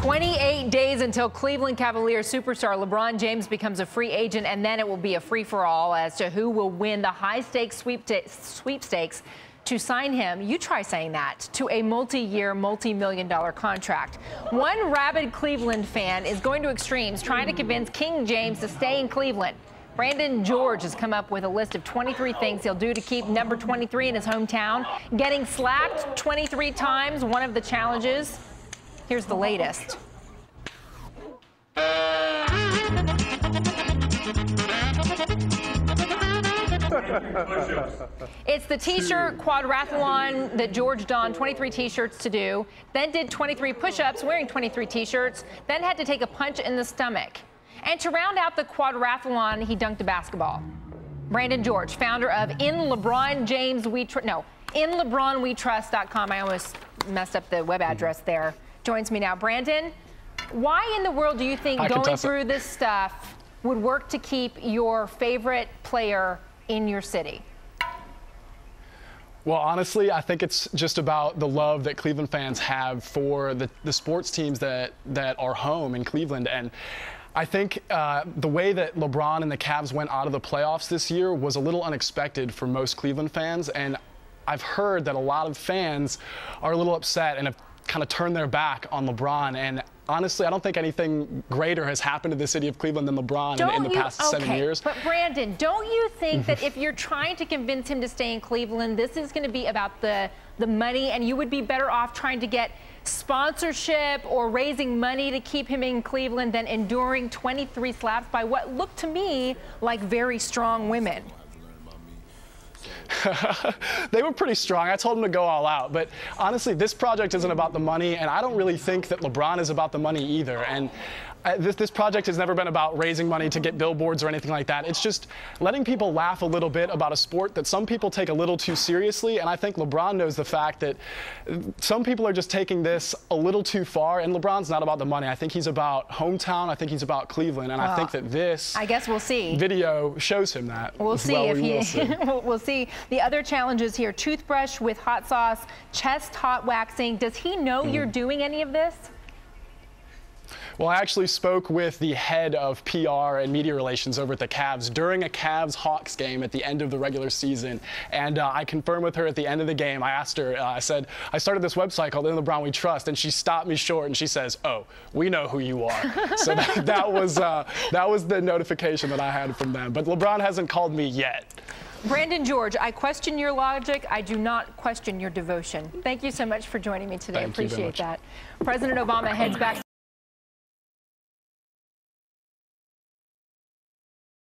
28 days until Cleveland Cavaliers superstar LeBron James becomes a free agent, and then it will be a free-for-all as to who will win the high-stakes sweepstakes to sign him, you try saying that, to a multi-year, multi-million-dollar contract. One rabid Cleveland fan is going to extremes trying to convince King James to stay in Cleveland. Brandon George has come up with a list of 23 things he'll do to keep number 23 in his hometown. Getting slapped 23 times, one of the challenges. Here's the latest. It's the T-shirt quadrathlon that George donned 23 T-shirts to do, then did 23 push-ups wearing 23 T-shirts, then had to take a punch in the stomach. And to round out the quadrathlon, he dunked a basketball. Brandon George, founder of InLeBronWeTrust.com. I almost messed up the web address there. Joins me now. Brandon, why in the world do you think going through this stuff would work to keep your favorite player in your city? Well, honestly, I think it's just about the love that Cleveland fans have for the sports teams that are home in Cleveland. And I think the way that LeBron and the Cavs went out of the playoffs this year was a little unexpected for most Cleveland fans. And I've heard that a lot of fans are a little upset and have kind of turned their back on LeBron. And honestly, I don't think anything greater has happened to the city of Cleveland than LeBron in the past 7 years. But Brandon, don't you think that if you're trying to convince him to stay in Cleveland, this is going to be about the money, and you would be better off trying to get sponsorship or raising money to keep him in Cleveland than enduring 23 slaps by what looked to me like very strong women? They were pretty strong. I told him to go all out. But honestly, this project isn't about the money, and I don't really think that LeBron is about the money either. And this project has never been about raising money to get billboards or anything like that. It's just letting people laugh a little bit about a sport that some people take a little too seriously. And I think LeBron knows the fact that some people are just taking this a little too far. And LeBron's not about the money. I think he's about hometown. I think he's about Cleveland. And I think that this video shows him that. We'll see if we'll see. The other challenges here: toothbrush with hot sauce, chest hot waxing. Does he know you're doing any of this? Well, I actually spoke with the head of PR and media relations over at the Cavs during a Cavs-Hawks game at the end of the regular season. And I confirmed with her at the end of the game. I asked her, I said, I started this website called InLeBronWeTrust, and she stopped me short and she says, "Oh, we know who you are." So that was the notification that I had from them. But LeBron hasn't called me yet. Brandon George, I question your logic. I do not question your devotion. Thank you so much for joining me today. Appreciate that. President Obama heads back